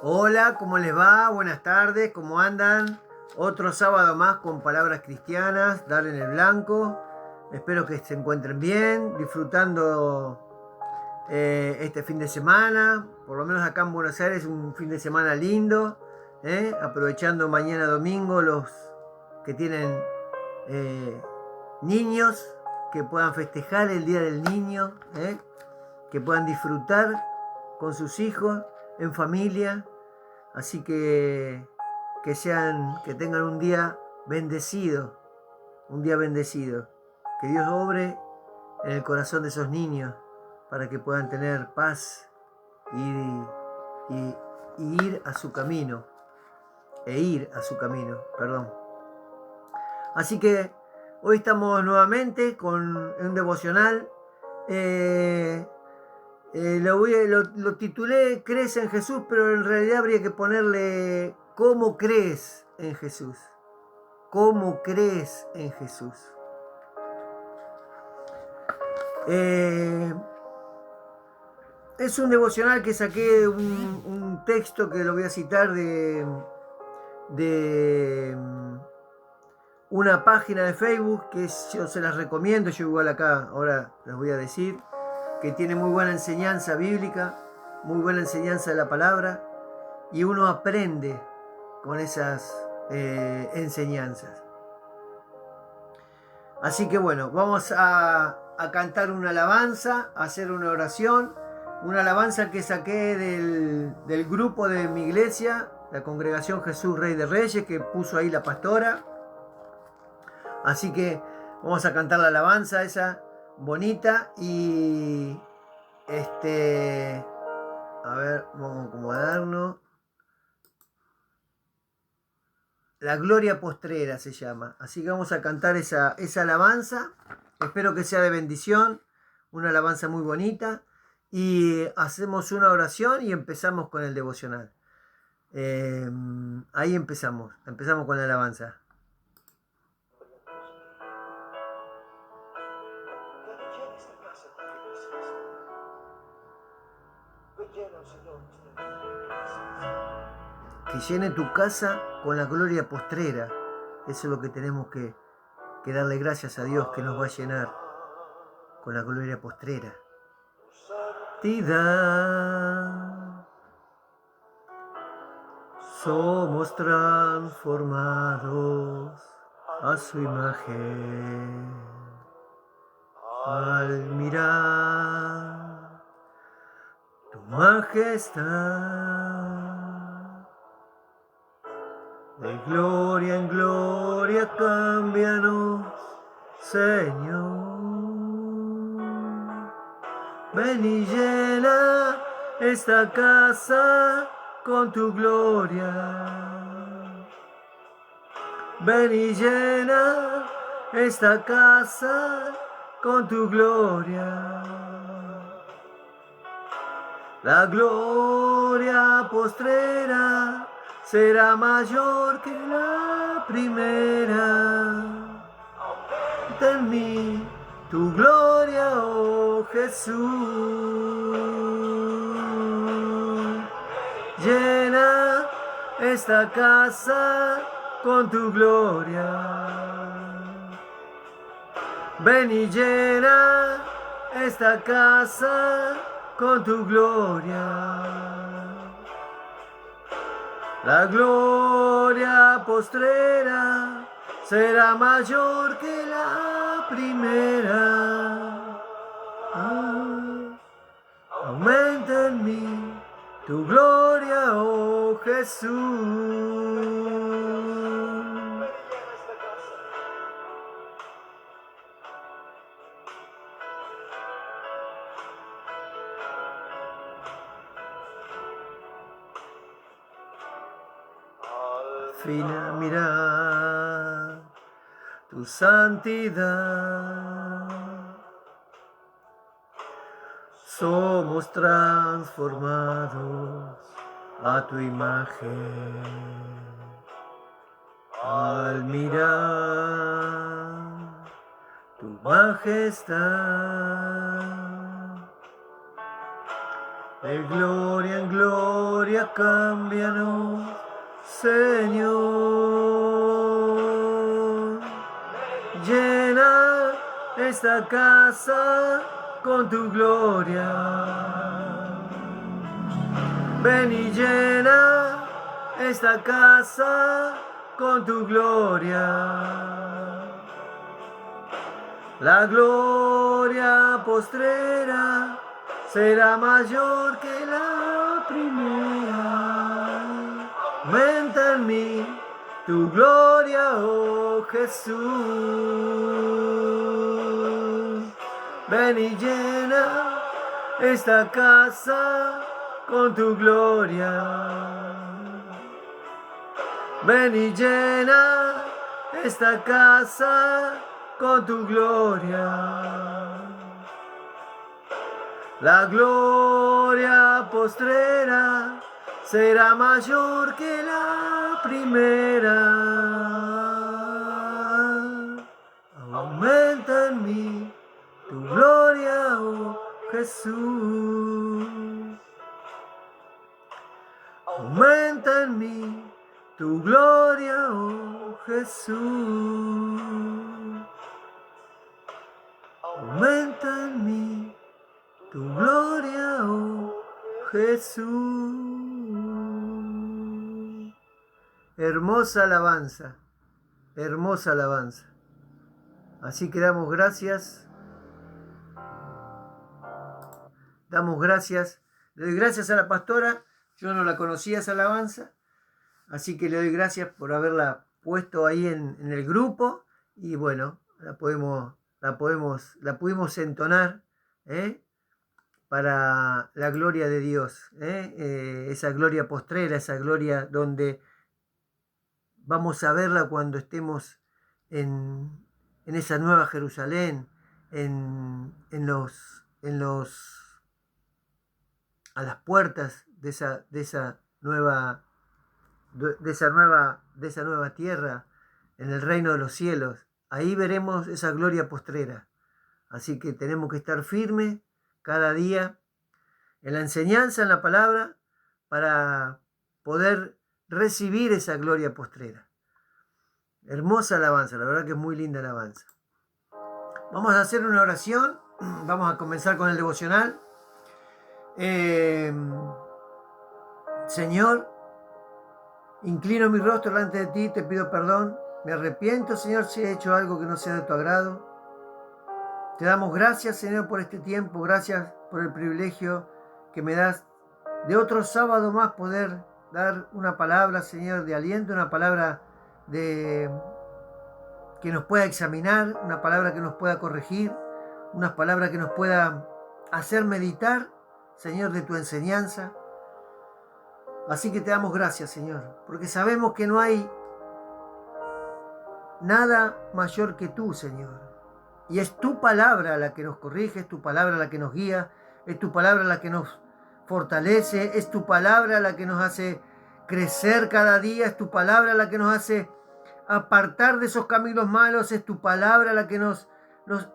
Hola, ¿cómo les va? Buenas tardes, ¿cómo andan? Otro sábado más con palabras cristianas, dar en el blanco. Espero que se encuentren bien, disfrutando este fin de semana. Por lo menos acá en Buenos Aires, un fin de semana lindo. Aprovechando mañana domingo los que tienen niños, que puedan festejar el Día del Niño, que puedan disfrutar con sus hijos, en familia. Así que tengan un día bendecido, Que Dios obre en el corazón de esos niños para que puedan tener paz y ir a su camino, perdón. Así que hoy estamos nuevamente con un devocional. Lo titulé "Crees en Jesús", pero en realidad habría que ponerle "¿Cómo crees en Jesús?". ¿Cómo crees en Jesús? Es un devocional que saqué de un texto que lo voy a citar de una página de Facebook que yo se las recomiendo. Yo igual acá ahora les voy a decir que tiene muy buena enseñanza bíblica, muy buena enseñanza de la palabra, y uno aprende con esas enseñanzas. Así que bueno, vamos a cantar una alabanza, a hacer una oración, una alabanza que saqué del grupo de mi iglesia, la Congregación Jesús Rey de Reyes, que puso ahí la pastora. Así que vamos a cantar la alabanza esa bonita y a ver, vamos a acomodarnos. La gloria postrera se llama. Así que vamos a cantar esa alabanza. Espero que sea de bendición. Una alabanza muy bonita. Y hacemos una oración y empezamos con el devocional. Ahí empezamos. Empezamos con la alabanza. Que llene tu casa con la gloria postrera. Eso es lo que tenemos que darle gracias a Dios, que nos va a llenar con la gloria postrera. Santidad, somos transformados a su imagen al mirar tu majestad. De gloria en gloria cámbianos, Señor. Ven y llena esta casa con tu gloria. Ven y llena esta casa con tu gloria. La gloria postrera será mayor que la primera. Aumenta en mí tu gloria, oh Jesús. Llena esta casa con tu gloria. Ven y llena esta casa con tu gloria. La gloria postrera será mayor que la primera. Aumenta en mí tu gloria, oh Jesús. Fina mirar tu santidad, somos transformados a tu imagen al mirar tu majestad. De gloria en gloria cámbianos, Señor. Llena esta casa con tu gloria. Ven y llena esta casa con tu gloria. La gloria postrera será mayor que la primera. Aumenta en mí tu gloria, oh Jesús. Ven y llena esta casa con tu gloria. Ven y llena esta casa con tu gloria. La gloria postrera será mayor que la primera. Aumenta en mí tu gloria, oh Jesús. Aumenta en mí tu gloria, oh Jesús. Aumenta en mí tu gloria, oh Jesús. Hermosa alabanza, hermosa alabanza. Así que damos gracias. Damos gracias. Le doy gracias a la pastora. Yo no la conocía esa alabanza. Así que le doy gracias por haberla puesto ahí en el grupo. Y bueno, la pudimos entonar para la gloria de Dios. Esa gloria postrera, esa gloria donde vamos a verla cuando estemos en esa nueva Jerusalén, a las puertas de esa nueva tierra, en el reino de los cielos. Ahí veremos esa gloria postrera. Así que tenemos que estar firmes cada día en la enseñanza, en la palabra, para poder recibir esa gloria postrera. Hermosa alabanza, la verdad que es muy linda alabanza. Vamos a hacer una oración. Vamos a comenzar con el devocional. Señor, inclino mi rostro delante de ti, te pido perdón. Me arrepiento, Señor, si he hecho algo que no sea de tu agrado. Te damos gracias, Señor, por este tiempo. Gracias por el privilegio que me das de otro sábado más poder dar una palabra, Señor, de aliento, una palabra que nos pueda examinar, una palabra que nos pueda corregir, una palabra que nos pueda hacer meditar, Señor, de tu enseñanza. Así que te damos gracias, Señor, porque sabemos que no hay nada mayor que tú, Señor. Y es tu palabra la que nos corrige, es tu palabra la que nos guía, es tu palabra la que nos fortalece, es tu palabra la que nos hace crecer cada día, es tu palabra la que nos hace apartar de esos caminos malos, es tu palabra la que nos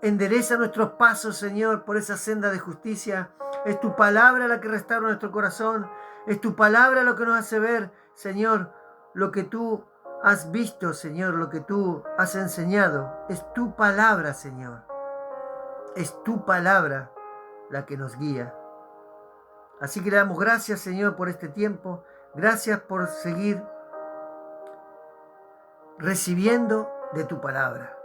endereza nuestros pasos, Señor, por esa senda de justicia. Es tu palabra la que restaura nuestro corazón. Es tu palabra lo que nos hace ver, Señor, lo que tú has visto, Señor, lo que tú has enseñado. Es tu palabra, Señor. Es tu palabra la que nos guía. Así que le damos gracias, Señor, por este tiempo. Gracias por seguir recibiendo de tu palabra.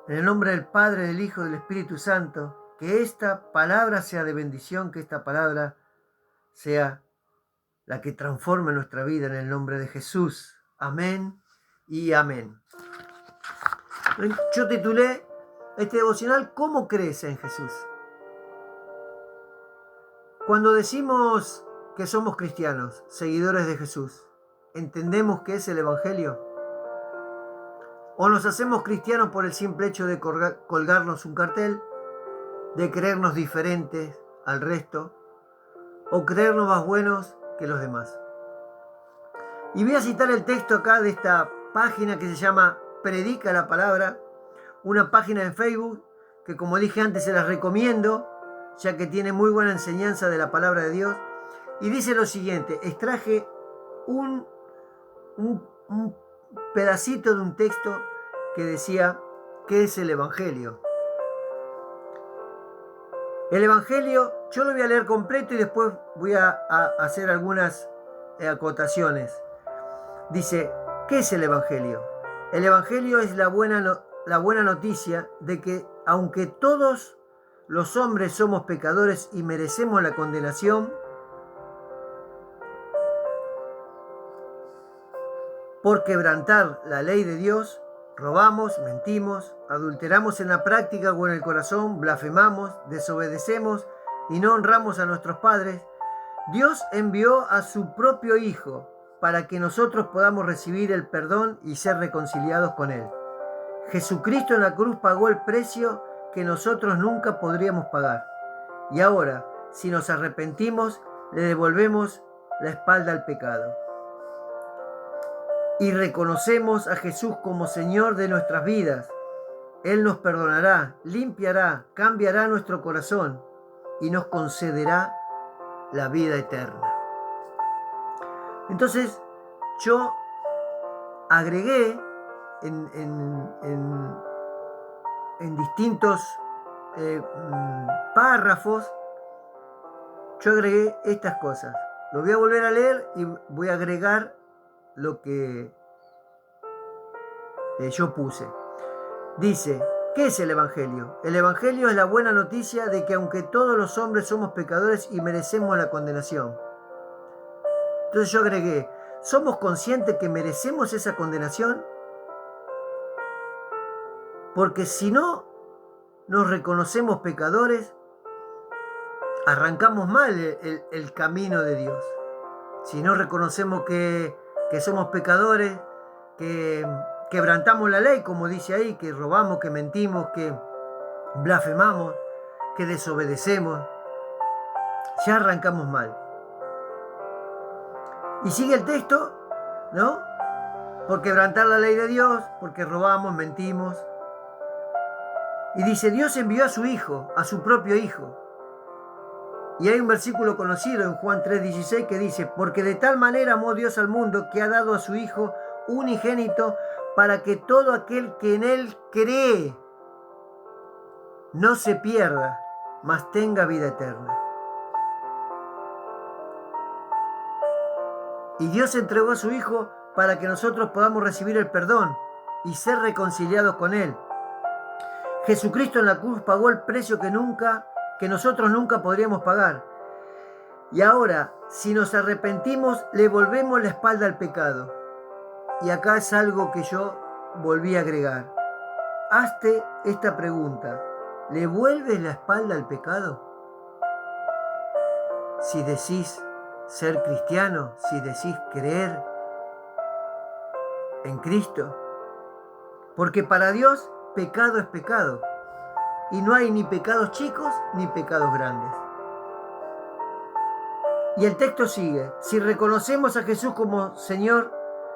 En el nombre del Padre, del Hijo y del Espíritu Santo, que esta palabra sea de bendición, que esta palabra sea la que transforme nuestra vida en el nombre de Jesús. Amén y amén. Yo titulé este devocional ¿Cómo crees en Jesús? Cuando decimos que somos cristianos, seguidores de Jesús, ¿entendemos qué es el Evangelio? ¿O nos hacemos cristianos por el simple hecho de colgarnos un cartel, de creernos diferentes al resto, o creernos más buenos que los demás? Y voy a citar el texto acá de esta página que se llama Predica la Palabra, una página en Facebook que, como dije antes, se las recomiendo. ya que tiene muy buena enseñanza de la palabra de Dios. Y dice lo siguiente, extraje un pedacito de un texto que decía, ¿qué es el Evangelio? El Evangelio, yo lo voy a leer completo y después voy a hacer algunas acotaciones. Dice, ¿qué es el Evangelio? El Evangelio es la buena noticia de que aunque todos los hombres somos pecadores y merecemos la condenación, por quebrantar la ley de Dios, robamos, mentimos, adulteramos en la práctica o en el corazón, blasfemamos, desobedecemos y no honramos a nuestros padres, Dios envió a su propio Hijo para que nosotros podamos recibir el perdón y ser reconciliados con Él. Jesucristo en la cruz pagó el precio que nosotros nunca podríamos pagar. Y ahora, si nos arrepentimos, le devolvemos la espalda al pecado. Y reconocemos a Jesús como Señor de nuestras vidas. Él nos perdonará, limpiará, cambiará nuestro corazón y nos concederá la vida eterna. Entonces, yo agregué en distintos párrafos, yo agregué estas cosas. Lo voy a volver a leer y voy a agregar lo que yo puse. Dice, ¿qué es el Evangelio? El Evangelio es la buena noticia de que aunque todos los hombres somos pecadores y merecemos la condenación. Entonces yo agregué, ¿somos conscientes que merecemos esa condenación? Porque si no nos reconocemos pecadores, arrancamos mal el camino de Dios. Si no reconocemos que somos pecadores, que quebrantamos la ley, como dice ahí, que robamos, que mentimos, que blasfemamos, que desobedecemos, ya arrancamos mal. Y sigue el texto, ¿no? Por quebrantar la ley de Dios, porque robamos, mentimos. Y dice, Dios envió a su Hijo, a su propio Hijo. Y hay un versículo conocido en Juan 3:16 que dice, porque de tal manera amó Dios al mundo que ha dado a su Hijo unigénito para que todo aquel que en Él cree no se pierda, mas tenga vida eterna. Y Dios entregó a su Hijo para que nosotros podamos recibir el perdón y ser reconciliados con Él. Jesucristo en la cruz pagó el precio que nosotros nunca podríamos pagar. Y ahora, si nos arrepentimos, le volvemos la espalda al pecado. Y acá es algo que yo volví a agregar. Hazte esta pregunta. ¿Le vuelves la espalda al pecado? Si decís ser cristiano, si decís creer en Cristo. Porque para Dios, pecado es pecado. Y no hay ni pecados chicos ni pecados grandes. Y el texto sigue. Si reconocemos a Jesús como Señor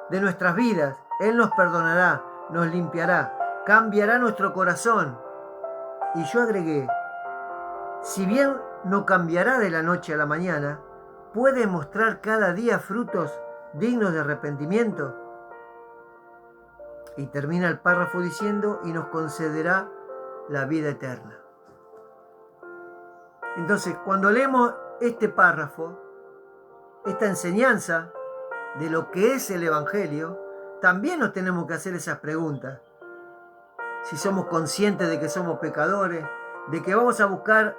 de nuestras vidas, Él nos perdonará, nos limpiará, cambiará nuestro corazón. Y yo agregué, si bien no cambiará de la noche a la mañana, puede mostrar cada día frutos dignos de arrepentimiento. Y termina el párrafo diciendo, y nos concederá la vida eterna. Entonces, cuando leemos este párrafo, esta enseñanza de lo que es el Evangelio, también nos tenemos que hacer esas preguntas. Si somos conscientes de que somos pecadores, de que vamos a buscar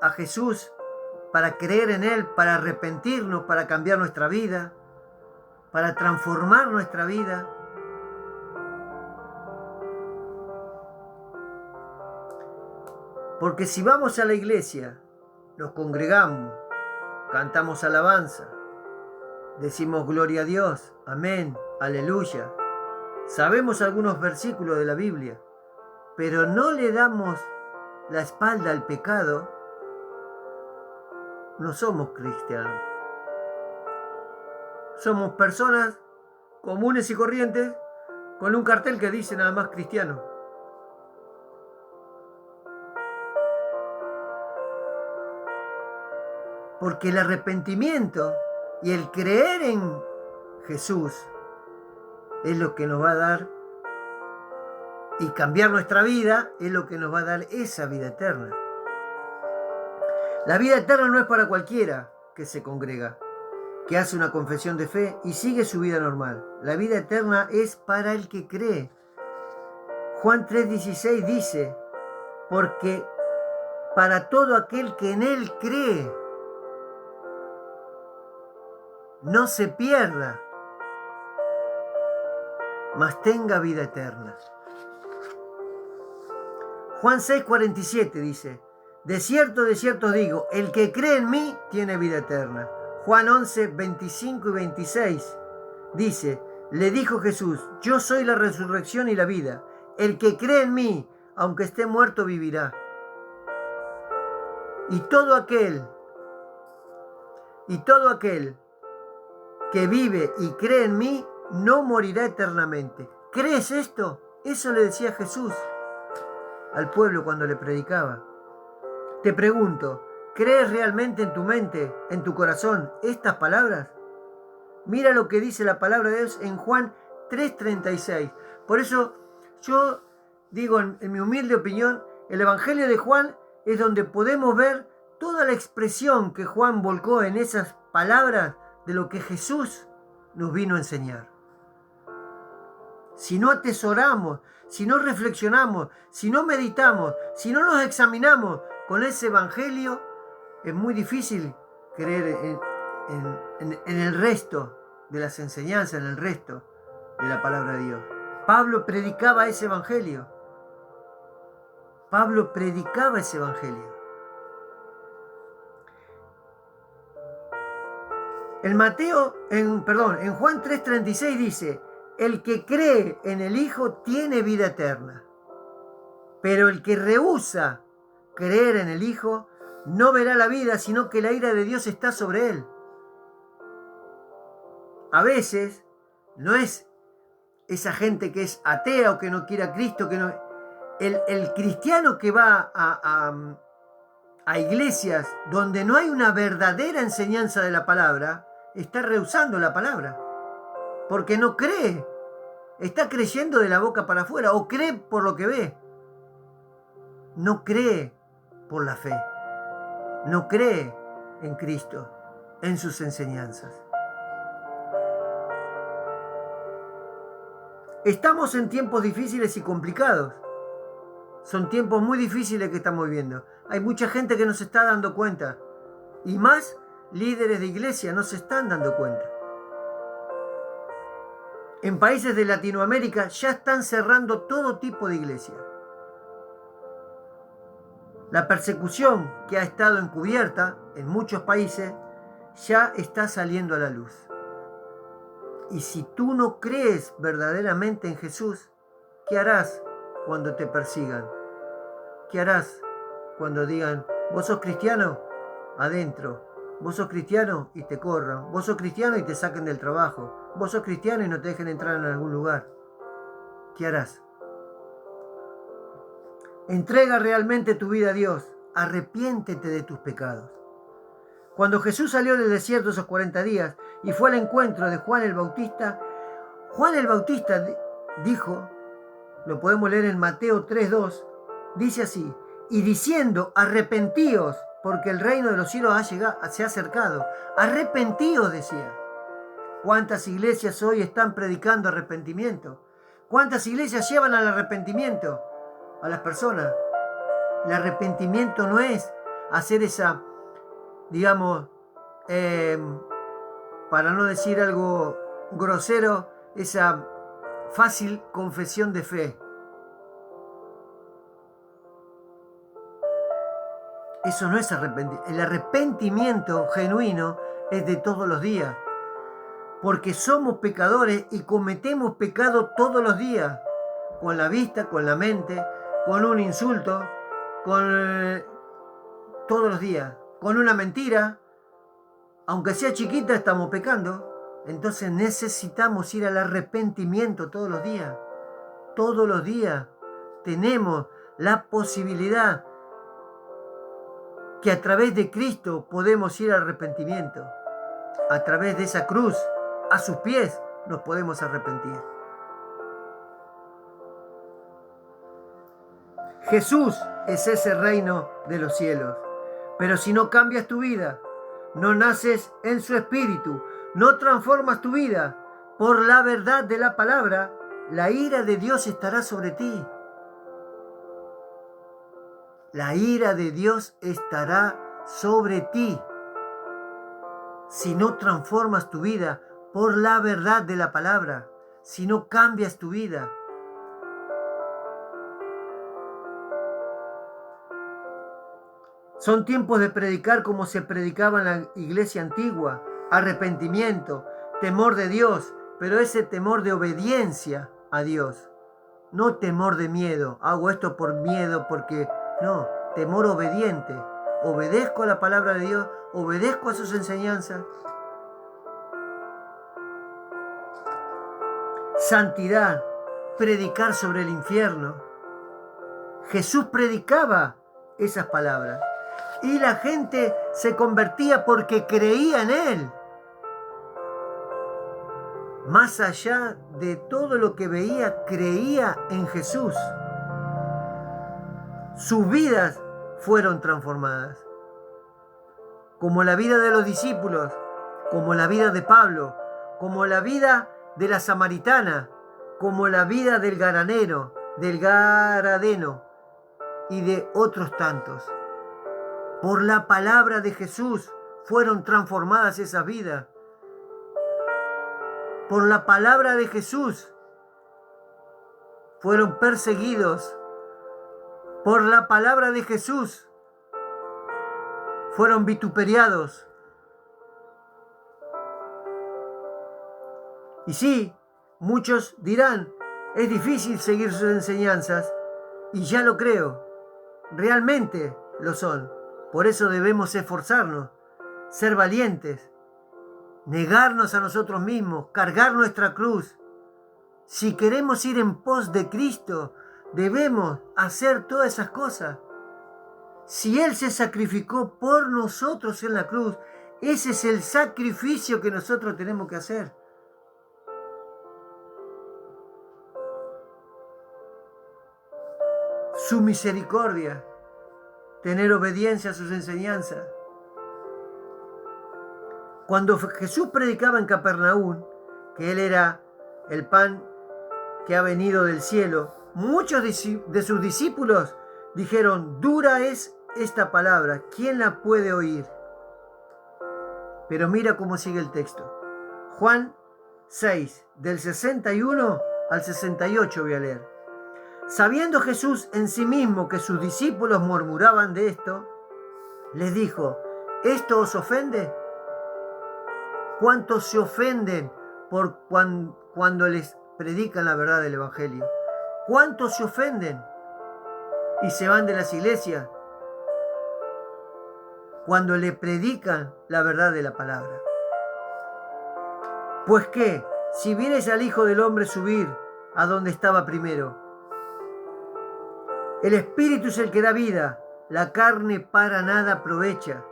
a Jesús para creer en Él, para arrepentirnos, para cambiar nuestra vida, para transformar nuestra vida. Porque si vamos a la iglesia, nos congregamos, cantamos alabanza, decimos gloria a Dios, amén, aleluya, sabemos algunos versículos de la Biblia, pero no le damos la espalda al pecado, no somos cristianos. Somos personas comunes y corrientes con un cartel que dice nada más cristiano. Porque el arrepentimiento y el creer en Jesús es lo que nos va a dar, y cambiar nuestra vida es lo que nos va a dar esa vida eterna. La vida eterna no es para cualquiera que se congrega, que hace una confesión de fe y sigue su vida normal. La vida eterna es para el que cree. Juan 3:16 dice, porque para todo aquel que en él cree, no se pierda, mas tenga vida eterna. Juan 6:47 dice, de cierto os digo, el que cree en mí tiene vida eterna. Juan 11:25 y 26 dice, le dijo Jesús, yo soy la resurrección y la vida. El que cree en mí, aunque esté muerto, vivirá. Y todo aquel que vive y cree en mí, no morirá eternamente. ¿Crees esto? Eso le decía Jesús al pueblo cuando le predicaba. Te pregunto, ¿crees realmente en tu mente, en tu corazón, estas palabras? Mira lo que dice la palabra de Dios en Juan 3:36. Por eso yo digo, en mi humilde opinión, el Evangelio de Juan es donde podemos ver toda la expresión que Juan volcó en esas palabras de lo que Jesús nos vino a enseñar. Si no atesoramos, si no reflexionamos, si no meditamos, si no nos examinamos con ese Evangelio, es muy difícil creer en el resto de las enseñanzas, en el resto de la palabra de Dios. Pablo predicaba ese Evangelio. Pablo predicaba ese Evangelio. En Juan 3:36 dice, el que cree en el Hijo tiene vida eterna, pero el que rehúsa creer en el Hijo no verá la vida, sino que la ira de Dios está sobre él. A veces no es esa gente que es atea o que no quiere a Cristo, que no. El cristiano que va a iglesias donde no hay una verdadera enseñanza de la palabra, está rehusando la palabra, porque no cree, está creyendo de la boca para afuera, o cree por lo que ve, no cree por la fe, no cree en Cristo, en sus enseñanzas. Estamos en tiempos difíciles y complicados. Son tiempos muy difíciles que estamos viviendo. Hay mucha gente que no se está dando cuenta. Y más líderes de iglesia no se están dando cuenta. En países de Latinoamérica ya están cerrando todo tipo de iglesia. La persecución que ha estado encubierta en muchos países ya está saliendo a la luz. Y si tú no crees verdaderamente en Jesús, ¿qué harás cuando te persigan? ¿Qué harás cuando digan, vos sos cristiano? Adentro. Vos sos cristiano y te corran. Vos sos cristiano y te saquen del trabajo. Vos sos cristiano y no te dejen entrar en algún lugar. ¿Qué harás? Entrega realmente tu vida a Dios. Arrepiéntete de tus pecados. Cuando Jesús salió del desierto esos 40 días y fue al encuentro de Juan el Bautista dijo, lo podemos leer en Mateo 3:2, dice así, y diciendo, arrepentíos, porque el reino de los cielos se ha acercado. Arrepentíos, decía. ¿Cuántas iglesias hoy están predicando arrepentimiento? ¿Cuántas iglesias llevan al arrepentimiento a las personas? El arrepentimiento no es hacer esa, digamos, para no decir algo grosero, esa fácil confesión de fe. Eso no es arrepentimiento. El arrepentimiento genuino es de todos los días. Porque somos pecadores y cometemos pecado todos los días. Con la vista, con la mente, con un insulto, todos los días. Con una mentira. Aunque sea chiquita, estamos pecando. Entonces necesitamos ir al arrepentimiento todos los días. Todos los días tenemos la posibilidad que a través de Cristo podemos ir al arrepentimiento. A través de esa cruz, a sus pies, nos podemos arrepentir. Jesús es ese reino de los cielos. Pero si no cambias tu vida, no naces en su espíritu, no transformas tu vida por la verdad de la palabra, la ira de Dios estará sobre ti. La ira de Dios estará sobre ti si no transformas tu vida por la verdad de la palabra, si no cambias tu vida. Son tiempos de predicar como se predicaba en la iglesia antigua, arrepentimiento, temor de Dios, pero ese temor de obediencia a Dios, no temor de miedo, hago esto por miedo, porque no, temor obediente, obedezco a la palabra de Dios, obedezco a sus enseñanzas. Santidad, predicar sobre el infierno. Jesús predicaba esas palabras. Y la gente se convertía porque creía en Él. Más allá de todo lo que veía, creía en Jesús. Sus vidas fueron transformadas. Como la vida de los discípulos, como la vida de Pablo, como la vida de la samaritana, como la vida del garanero, del garadeno y de otros tantos. Por la palabra de Jesús fueron transformadas esas vidas. Por la palabra de Jesús fueron perseguidos. Por la palabra de Jesús fueron vituperiados. Y sí, muchos dirán, es difícil seguir sus enseñanzas, y ya lo creo, realmente lo son. Por eso debemos esforzarnos, ser valientes, negarnos a nosotros mismos, cargar nuestra cruz. Si queremos ir en pos de Cristo, debemos hacer todas esas cosas. Si Él se sacrificó por nosotros en la cruz, ese es el sacrificio que nosotros tenemos que hacer. Su misericordia, tener obediencia a sus enseñanzas. Cuando Jesús predicaba en Capernaum, que Él era el pan que ha venido del cielo, muchos de sus discípulos dijeron, dura es esta palabra, ¿quién la puede oír? Pero mira cómo sigue el texto. Juan 6, del 61 al 68 voy a leer. Sabiendo Jesús en sí mismo que sus discípulos murmuraban de esto, les dijo, ¿esto os ofende? ¿Cuántos se ofenden por cuando les predican la verdad del Evangelio? ¿Cuántos se ofenden y se van de las iglesias cuando le predican la verdad de la palabra? Pues qué, si vieres al Hijo del Hombre subir a donde estaba primero. El Espíritu es el que da vida, la carne para nada aprovecha.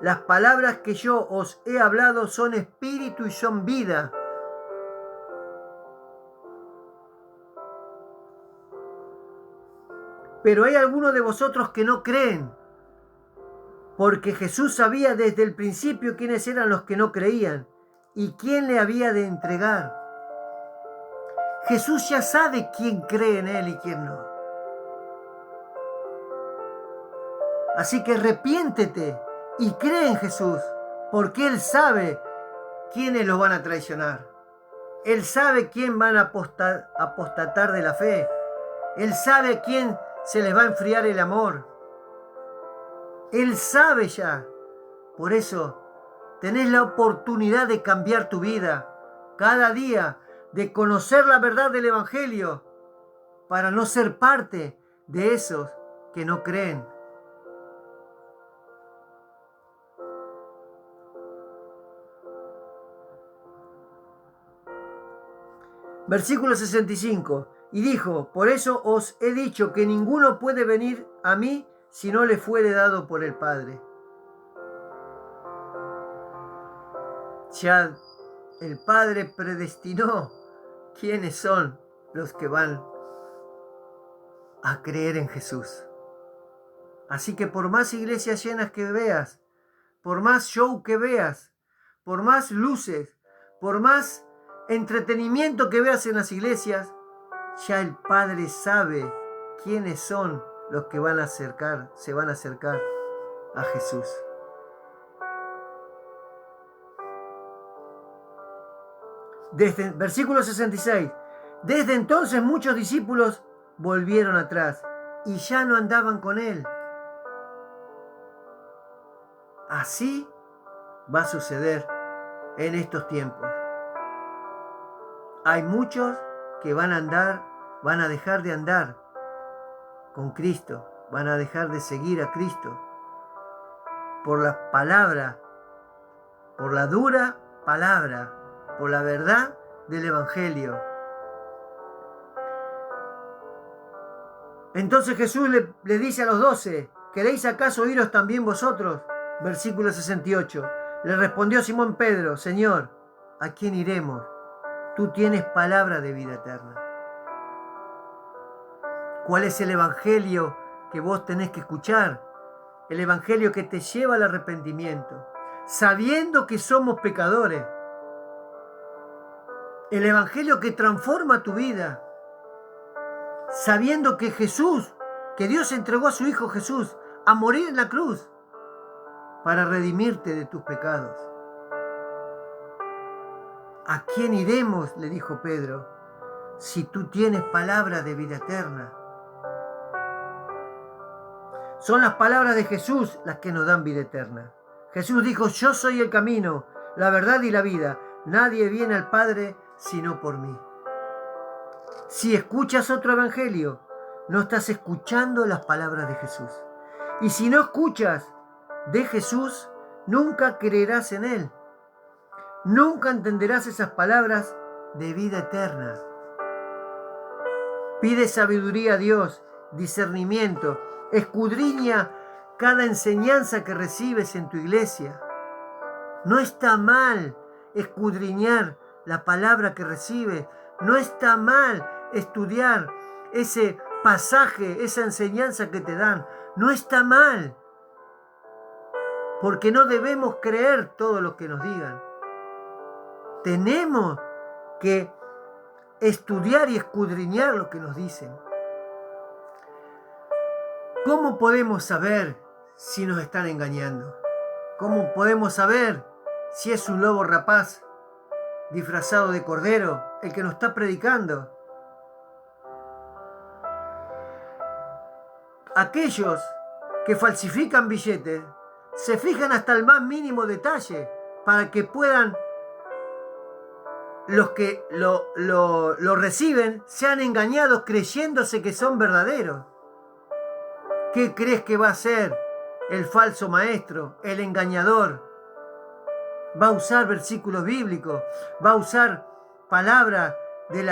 Las palabras que yo os he hablado son espíritu y son vida. Pero hay algunos de vosotros que no creen, porque Jesús sabía desde el principio quiénes eran los que no creían y quién le había de entregar. Jesús ya sabe quién cree en Él y quién no. Así que arrepiéntete y cree en Jesús, porque Él sabe quiénes los van a traicionar. Él sabe quién van a apostatar de la fe. Él sabe a quién se les va a enfriar el amor. Él sabe ya. Por eso, tenés la oportunidad de cambiar tu vida cada día, de conocer la verdad del Evangelio, para no ser parte de esos que no creen. Versículo 65. Y dijo, por eso os he dicho que ninguno puede venir a mí si no le fuere dado por el Padre. Ya el Padre predestinó quiénes son los que van a creer en Jesús. Así que por más iglesias llenas que veas, por más show que veas, por más luces, por más entretenimiento que veas en las iglesias, ya el Padre sabe quiénes son los que se van a acercar a Jesús. Desde versículo 66. Desde entonces muchos discípulos volvieron atrás y ya no andaban con él. Así va a suceder en estos tiempos. Hay muchos que van a dejar de andar con Cristo, van a dejar de seguir a Cristo por la palabra, por la dura palabra, por la verdad del Evangelio. Entonces Jesús le dice a los 12, ¿queréis acaso iros también vosotros? Versículo 68. Le respondió Simón Pedro, Señor, ¿a quién iremos? Tú tienes palabra de vida eterna. ¿Cuál es el evangelio que vos tenés que escuchar? El evangelio que te lleva al arrepentimiento, sabiendo que somos pecadores. El evangelio que transforma tu vida, sabiendo que Jesús, que Dios entregó a su Hijo Jesús a morir en la cruz para redimirte de tus pecados. ¿A quién iremos? Le dijo Pedro, si tú tienes palabra de vida eterna. Son las palabras de Jesús las que nos dan vida eterna. Jesús dijo, yo soy el camino, la verdad y la vida. Nadie viene al Padre sino por mí. Si escuchas otro evangelio, no estás escuchando las palabras de Jesús. Y si no escuchas de Jesús, nunca creerás en Él. Nunca entenderás esas palabras de vida eterna. Pide sabiduría a Dios, discernimiento, escudriña cada enseñanza que recibes en tu iglesia. No está mal escudriñar la palabra que recibes. No está mal estudiar ese pasaje, esa enseñanza que te dan. No está mal. Porque no debemos creer todo lo que nos digan. Tenemos que estudiar y escudriñar lo que nos dicen. ¿Cómo podemos saber si nos están engañando? ¿Cómo podemos saber si es un lobo rapaz disfrazado de cordero el que nos está predicando? Aquellos que falsifican billetes se fijan hasta el más mínimo detalle para que puedan los que lo reciben sean engañados creyéndose que son verdaderos. ¿Qué crees que va a hacer el falso maestro, el engañador? Va a usar versículos bíblicos, va a usar palabras de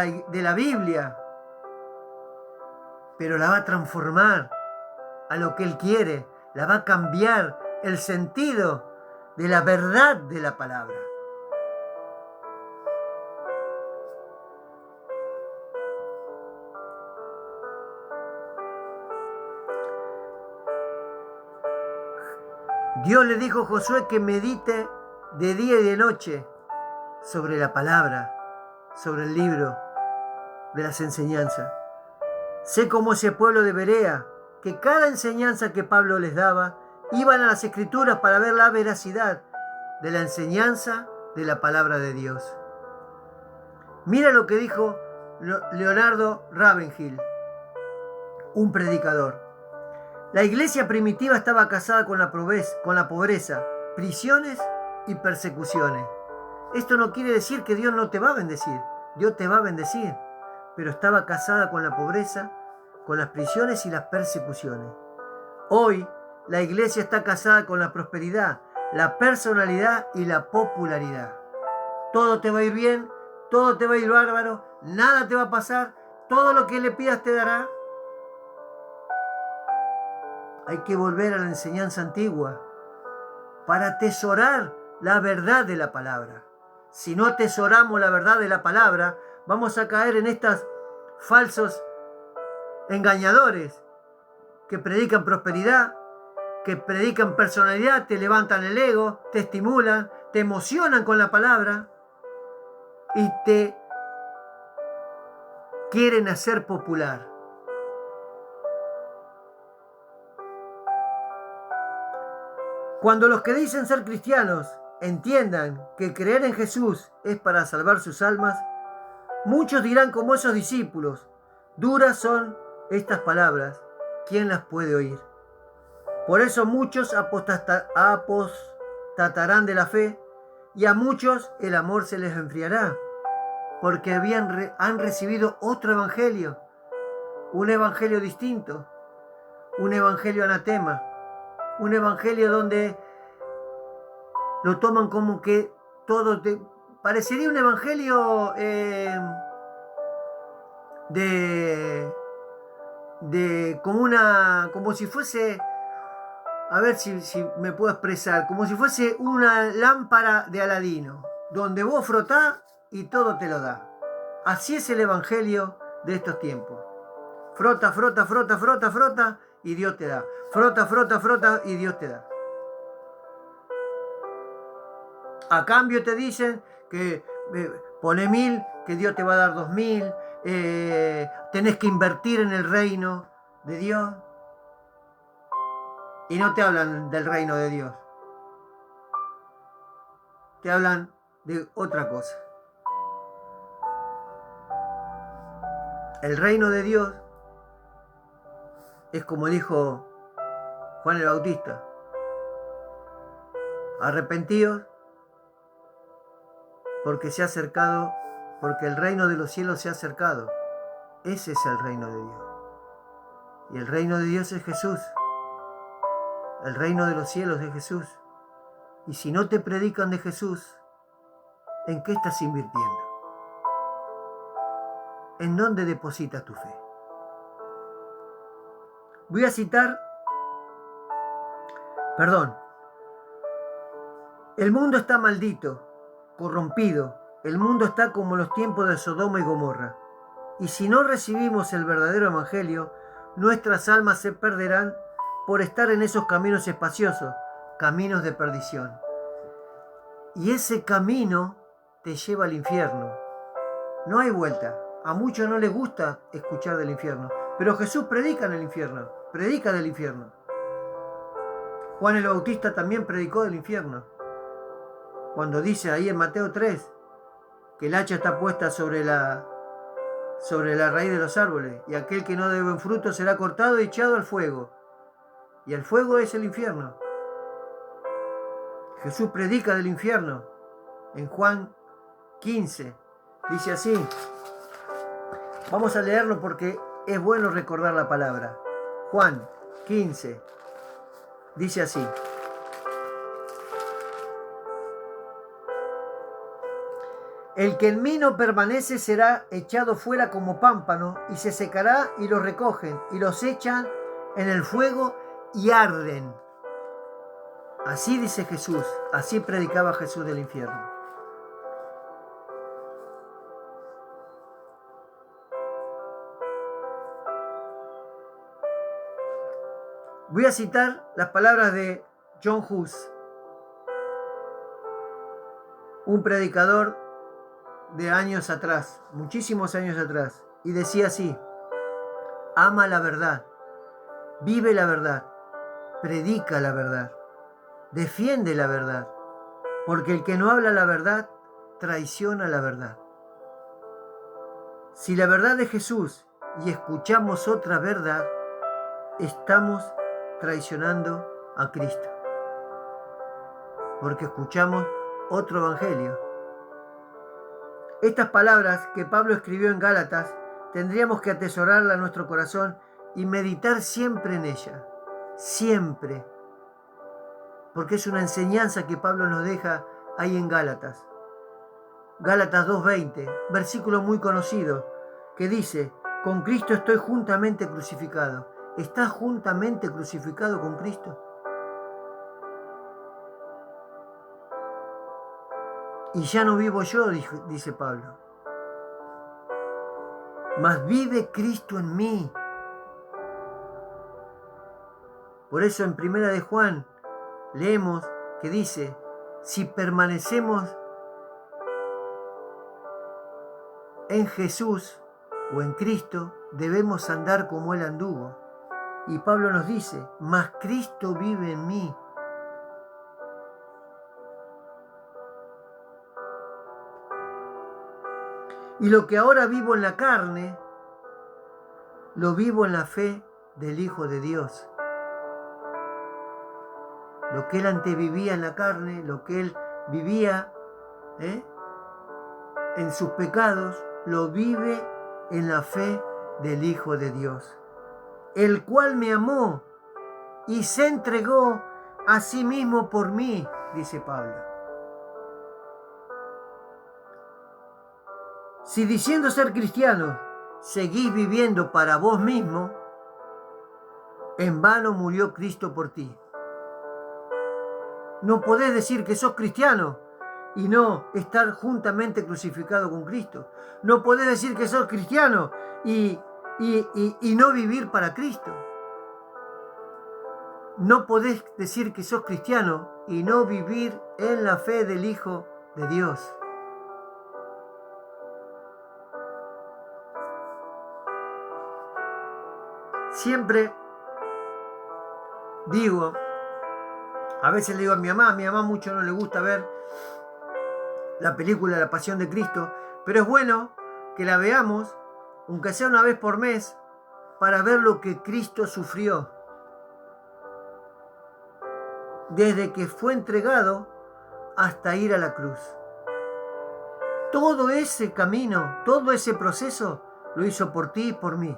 la Biblia, pero la va a transformar a lo que él quiere, la va a cambiar el sentido de la verdad de la palabra. Dios le dijo a Josué que medite de día y de noche sobre la palabra, sobre el libro de las enseñanzas. Sé como ese pueblo de Berea, que cada enseñanza que Pablo les daba, iban a las Escrituras para ver la veracidad de la enseñanza de la palabra de Dios. Mira lo que dijo Leonardo Ravenhill, un predicador. La iglesia primitiva estaba casada con la pobreza, prisiones y persecuciones. Esto no quiere decir que Dios no te va a bendecir. Dios te va a bendecir. Pero estaba casada con la pobreza, con las prisiones y las persecuciones. Hoy, la iglesia está casada con la prosperidad, la personalidad y la popularidad. Todo te va a ir bien, todo te va a ir bárbaro, nada te va a pasar, todo lo que le pidas te dará. Hay que volver a la enseñanza antigua para atesorar la verdad de la palabra. si no atesoramos la verdad de la palabra, vamos a caer en estos falsos engañadores que predican prosperidad, que predican personalidad, te levantan el ego, te estimulan, te emocionan con la palabra y te quieren hacer popular. Cuando los que dicen ser cristianos entiendan que creer en Jesús es para salvar sus almas, muchos dirán como esos discípulos: duras son estas palabras, ¿quién las puede oír? Por eso muchos apostatarán de la fe y a muchos el amor se les enfriará, porque han recibido otro evangelio, un evangelio distinto, un evangelio anatema, un evangelio donde lo toman como que todo parecería un evangelio como si fuese, a ver si me puedo expresar, como si fuese una lámpara de Aladino, donde vos frotás y todo te lo da. Así es el evangelio de estos tiempos. Frota, frota, frota, frota, frota y Dios te da. Frota, frota, frota y Dios te da. A cambio te dicen que pone 1000, que Dios te va a dar 2000, tenés que invertir en el reino de Dios. Y no te hablan del reino de Dios. Te hablan de otra cosa. El reino de Dios es como dijo Juan el Bautista: arrepentíos porque se ha acercado, porque el reino de los cielos se ha acercado. Ese es el reino de Dios. Y el reino de Dios es Jesús. El reino de los cielos es Jesús. Y si no te predican de Jesús, ¿en qué estás invirtiendo? ¿En dónde depositas tu fe? Voy a citar, el mundo está maldito, corrompido. El mundo está como en los tiempos de Sodoma y Gomorra. Y si no recibimos el verdadero evangelio, nuestras almas se perderán por estar en esos caminos espaciosos, caminos de perdición. Y ese camino te lleva al infierno. No hay vuelta. A muchos no les gusta escuchar del infierno, pero Jesús predica en el infierno, predica del infierno. Juan el Bautista también predicó del infierno. Cuando dice ahí en Mateo 3 que el hacha está puesta sobre la raíz de los árboles, y aquel que no dé buen fruto será cortado y echado al fuego. Y el fuego es el infierno. Jesús predica del infierno. En Juan 15 dice así. Vamos a leerlo porque es bueno recordar la palabra. Juan 15 dice así. El que en mí no permanece será echado fuera como pámpano y se secará, y los recogen y los echan en el fuego y arden. Así dice Jesús, así predicaba Jesús del infierno. Voy a citar las palabras de John Hus, un predicador de años atrás, muchísimos años atrás, y decía así: ama la verdad, vive la verdad, predica la verdad, defiende la verdad, porque el que no habla la verdad traiciona la verdad. Si la verdad es Jesús y escuchamos otra verdad, estamos traicionando a Cristo, porque escuchamos otro evangelio. Estas palabras que Pablo escribió en Gálatas tendríamos que atesorarla en nuestro corazón y meditar siempre en ella, siempre, porque es una enseñanza que Pablo nos deja ahí en Gálatas. Gálatas 2:20, versículo muy conocido, que dice: con Cristo estoy juntamente crucificado. ¿Estás juntamente crucificado con Cristo? Y ya no vivo yo, dice Pablo, mas vive Cristo en mí. Por eso en 1 de Juan leemos que dice, si permanecemos en Jesús o en Cristo, debemos andar como Él anduvo. Y Pablo nos dice, mas Cristo vive en mí. Y lo que ahora vivo en la carne, lo vivo en la fe del Hijo de Dios. Lo que él antes vivía en la carne, lo que él vivía en sus pecados, lo vive en la fe del Hijo de Dios, el cual me amó y se entregó a sí mismo por mí, dice Pablo. Si diciendo ser cristianos seguís viviendo para vos mismo, en vano murió Cristo por ti. No podés decir que sos cristiano y no estar juntamente crucificado con Cristo. No podés decir que sos cristiano y no vivir para Cristo. No podés decir que sos cristiano y no vivir en la fe del Hijo de Dios. Siempre digo, a veces le digo a mi mamá mucho no le gusta ver la película La Pasión de Cristo, pero es bueno que la veamos, aunque sea una vez por mes, para ver lo que Cristo sufrió. Desde que fue entregado hasta ir a la cruz. Todo ese camino, todo ese proceso, lo hizo por ti y por mí.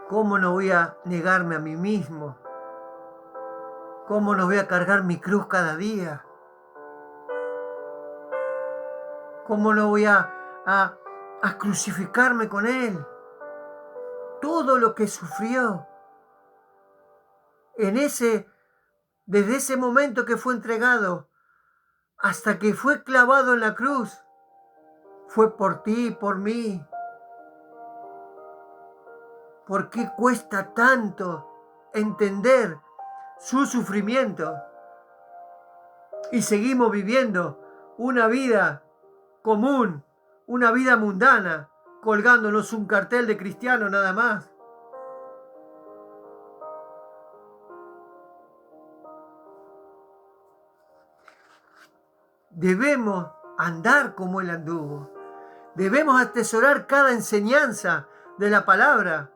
¿Cómo no voy a negarme a mí mismo? ¿Cómo no voy a cargar mi cruz cada día? ¿Cómo no voy a crucificarme con Él? Todo lo que sufrió. Desde ese momento que fue entregado hasta que fue clavado en la cruz, fue por ti y por mí. ¿Por qué cuesta tanto entender su sufrimiento? Y seguimos viviendo una vida común, una vida mundana, colgándonos un cartel de cristiano nada más. Debemos andar como Él anduvo. Debemos atesorar cada enseñanza de la palabra.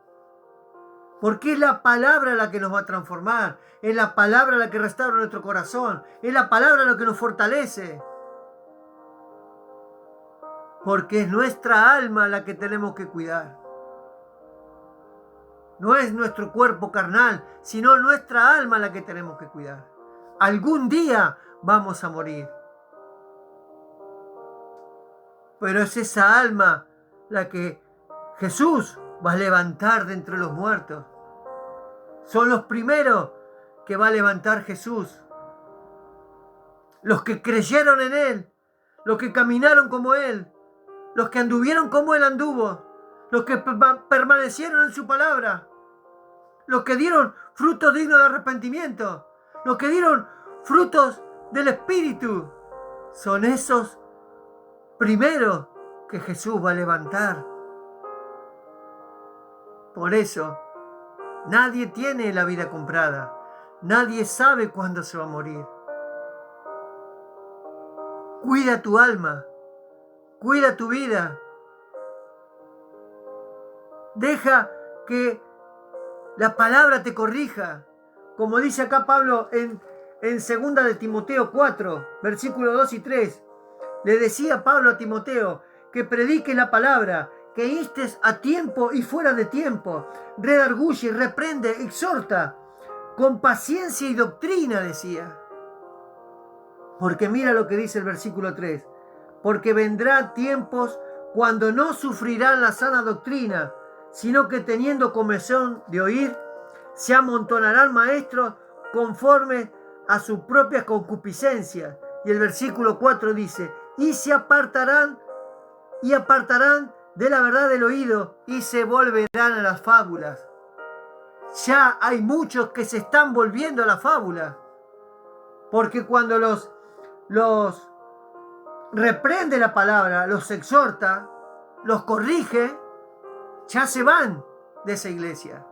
Porque es la palabra la que nos va a transformar. Es la palabra la que restaura nuestro corazón. Es la palabra la que nos fortalece. Porque es nuestra alma la que tenemos que cuidar. No es nuestro cuerpo carnal, sino nuestra alma la que tenemos que cuidar. Algún día vamos a morir. Pero es esa alma la que Jesús va a levantar de entre los muertos. Son los primeros que va a levantar Jesús. Los que creyeron en Él, los que caminaron como Él, los que anduvieron como Él anduvo, los que permanecieron en su palabra, los que dieron frutos dignos de arrepentimiento, los que dieron frutos del Espíritu. Son esos primeros que Jesús va a levantar. Por eso, nadie tiene la vida comprada. Nadie sabe cuándo se va a morir. Cuida tu alma. Cuida tu vida. Deja que la palabra te corrija. Como dice acá Pablo en 2 de Timoteo 4, versículos 2 y 3. Le decía Pablo a Timoteo que predique la palabra, que instes a tiempo y fuera de tiempo, redarguye, reprende, exhorta, con paciencia y doctrina, decía. Porque mira lo que dice el versículo 3. Porque vendrá tiempos cuando no sufrirán la sana doctrina, sino que teniendo comezón de oír, se amontonarán maestros conforme a sus propias concupiscencias, Y el versículo 4 dice, y se apartarán de la verdad del oído y se volverán a las fábulas. Ya hay muchos que se están volviendo a la fábula, porque cuando los reprende la palabra, los exhorta, los corrige, ya se van de esa iglesia,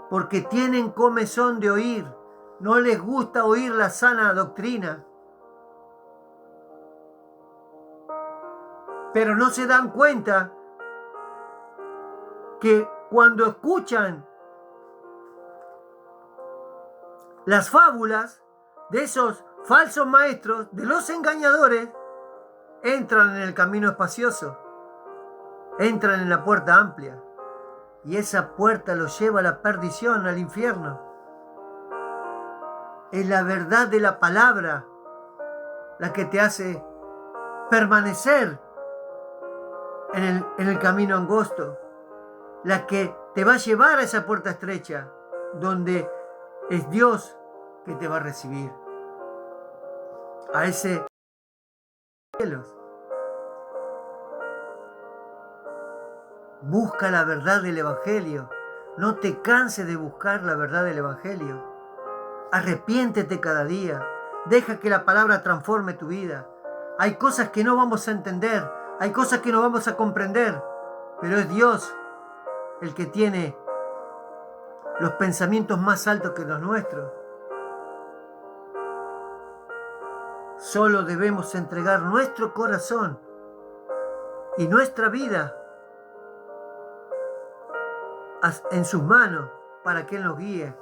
porque tienen comezón de oír, no les gusta oír la sana doctrina, pero no se dan cuenta que cuando escuchan las fábulas de esos falsos maestros, de los engañadores, entran en el camino espacioso, entran en la puerta amplia, y esa puerta los lleva a la perdición, al infierno. Es la verdad de la palabra la que te hace permanecer en el camino angosto, la que te va a llevar a esa puerta estrecha, donde es Dios que te va a recibir, a ese cielos. Busca la verdad del Evangelio. No te canses de buscar la verdad del Evangelio. Arrepiéntete cada día. Deja que la palabra transforme tu vida. Hay cosas que no vamos a entender. Hay cosas que no vamos a comprender. Pero es Dios el que tiene los pensamientos más altos que los nuestros. Solo debemos entregar nuestro corazón y nuestra vida en sus manos para que Él nos guíe.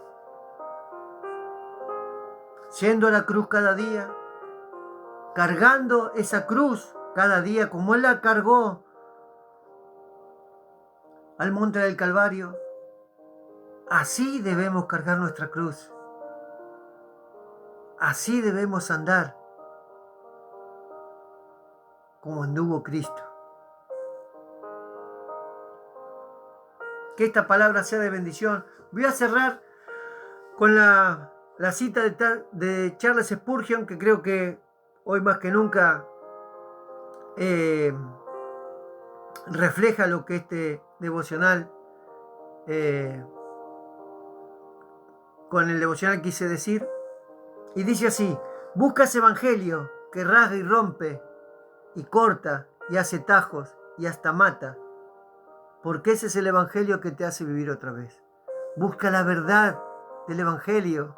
Yendo a la cruz cada día, cargando esa cruz cada día como Él la cargó al monte del Calvario, así debemos cargar nuestra cruz. Así debemos andar como anduvo Cristo. Que esta palabra sea de bendición. Voy a cerrar con la cita de Charles Spurgeon, que creo que hoy más que nunca refleja lo que este devocional, con el devocional quise decir. Y dice así: busca ese evangelio que rasga y rompe y corta y hace tajos y hasta mata, porque ese es el evangelio que te hace vivir otra vez. Busca la verdad del evangelio.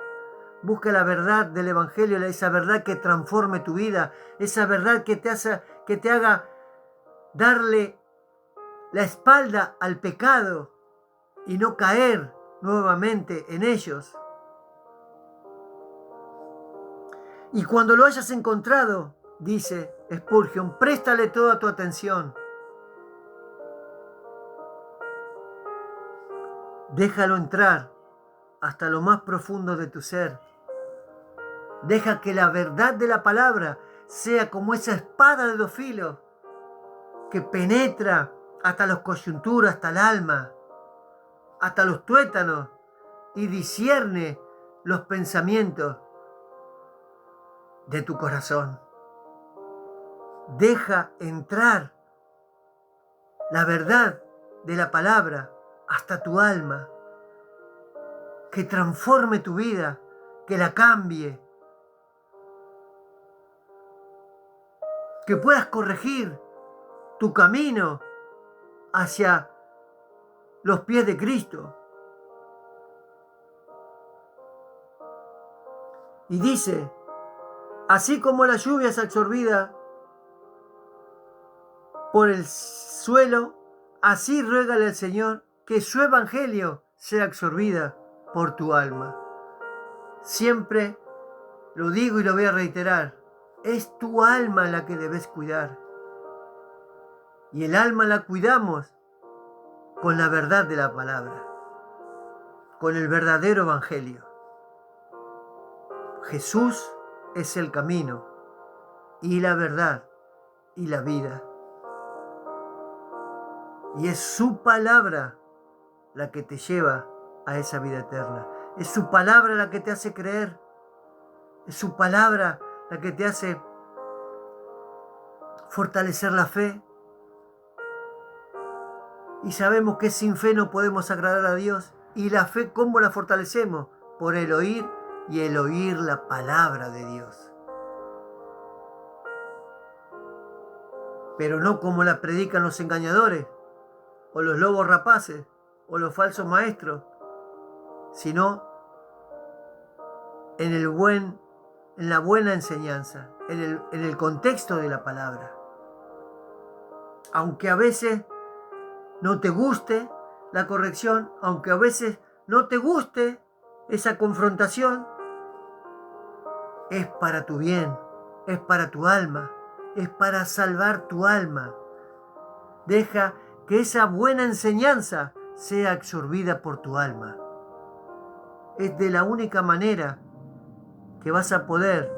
Busca la verdad del evangelio, esa verdad que transforme tu vida, esa verdad que te haga darle la espalda al pecado y no caer nuevamente en ellos. Y cuando lo hayas encontrado, dice Spurgeon, préstale toda tu atención. Déjalo entrar hasta lo más profundo de tu ser. Deja que la verdad de la palabra sea como esa espada de dos filos que penetra hasta las coyunturas, hasta el alma, hasta los tuétanos, y discierne los pensamientos de tu corazón. Deja entrar la verdad de la palabra hasta tu alma, que transforme tu vida, que la cambie, que puedas corregir tu camino hacia los pies de Cristo. Y dice, así como la lluvia es absorbida por el suelo, así ruégale al Señor que su evangelio sea absorbida por tu alma. Siempre lo digo y lo voy a reiterar, es tu alma la que debes cuidar. Y el alma la cuidamos con la verdad de la palabra, con el verdadero evangelio. Jesús es el camino y la verdad y la vida. Y es su palabra la que te lleva a esa vida eterna. Es su palabra la que te hace creer. Es su palabra la que te hace fortalecer la fe. Y sabemos que sin fe no podemos agradar a Dios. ¿Y la fe cómo la fortalecemos? Por el oír, y el oír la palabra de Dios. Pero no como la predican los engañadores, o los lobos rapaces, o los falsos maestros, sino en la buena enseñanza, en el contexto de la palabra. Aunque a veces no te guste la corrección, aunque a veces no te guste esa confrontación, es para tu bien, es para tu alma, es para salvar tu alma. Deja que esa buena enseñanza sea absorbida por tu alma. Es de la única manera que vas a poder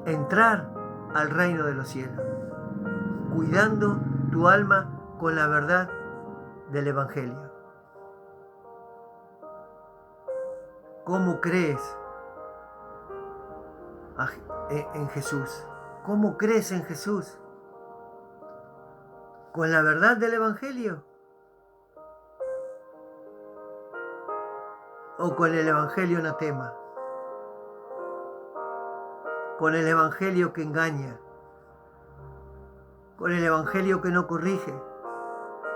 entrar al reino de los cielos, cuidando tu alma con la verdad del Evangelio. ¿Cómo crees en Jesús? ¿Cómo crees en Jesús? ¿Con la verdad del Evangelio? ¿O con el Evangelio anatema? ¿Con el Evangelio que engaña? ¿Con el Evangelio que no corrige?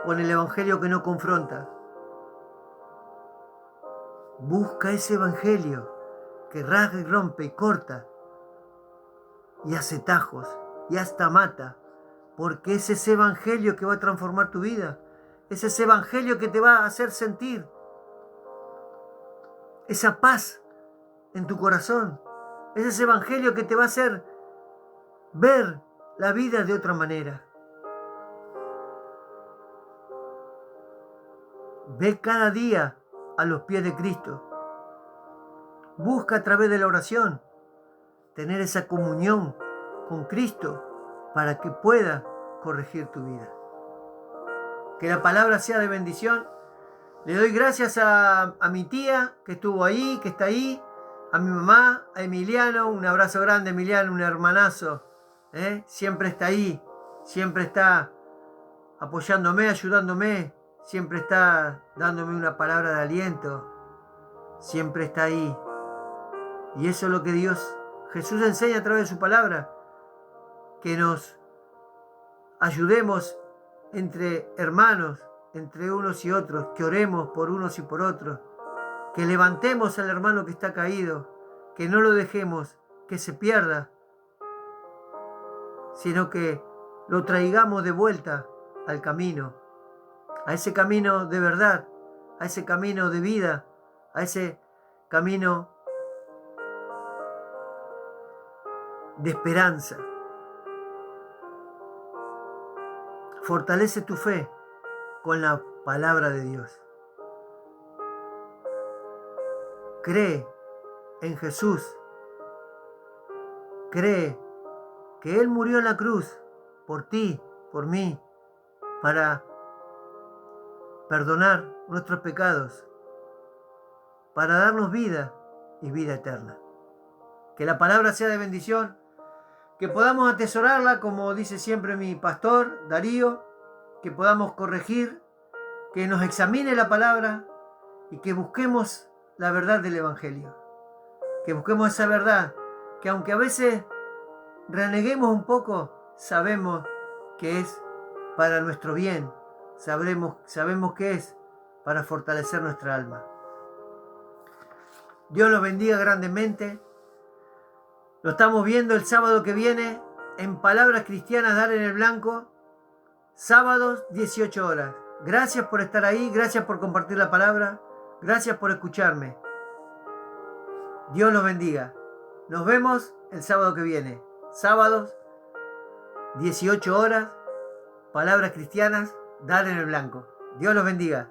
¿Con el Evangelio que no confronta? Busca ese Evangelio que rasga y rompe y corta y hace tajos y hasta mata, porque es ese Evangelio que va a transformar tu vida, es ese Evangelio que te va a hacer sentir esa paz en tu corazón, es ese Evangelio que te va a hacer ver la vida de otra manera. Ve cada día a los pies de Cristo. Busca a través de la oración tener esa comunión con Cristo para que pueda corregir tu vida. Que la palabra sea de bendición. Le doy gracias a mi tía que estuvo ahí, que está ahí, a mi mamá, a Emiliano, un abrazo grande Emiliano, un hermanazo, siempre está ahí, siempre está apoyándome, ayudándome, siempre está dándome una palabra de aliento, siempre está ahí. Y eso es lo que Jesús enseña a través de su palabra, que nos ayudemos entre hermanos, entre unos y otros, que oremos por unos y por otros, que levantemos al hermano que está caído, que no lo dejemos que se pierda, sino que lo traigamos de vuelta al camino, a ese camino de verdad, a ese camino de vida, a ese camino de esperanza. Fortalece tu fe con la palabra de Dios. Cree en Jesús. Cree que Él murió en la cruz por ti, por mí, para perdonar nuestros pecados, para darnos vida y vida eterna. Que la palabra sea de bendición, que podamos atesorarla, como dice siempre mi pastor Darío, que podamos corregir, que nos examine la palabra y que busquemos la verdad del Evangelio. Que busquemos esa verdad, que aunque a veces reneguemos un poco, sabemos que es para nuestro bien, sabemos que es para fortalecer nuestra alma. Dios los bendiga grandemente. Lo estamos viendo el sábado que viene en Palabras Cristianas, Dar en el Blanco, sábados 18 horas. Gracias por estar ahí, gracias por compartir la palabra, gracias por escucharme. Dios los bendiga. Nos vemos el sábado que viene. Sábados, 18 horas, Palabras Cristianas, Dar en el Blanco. Dios los bendiga.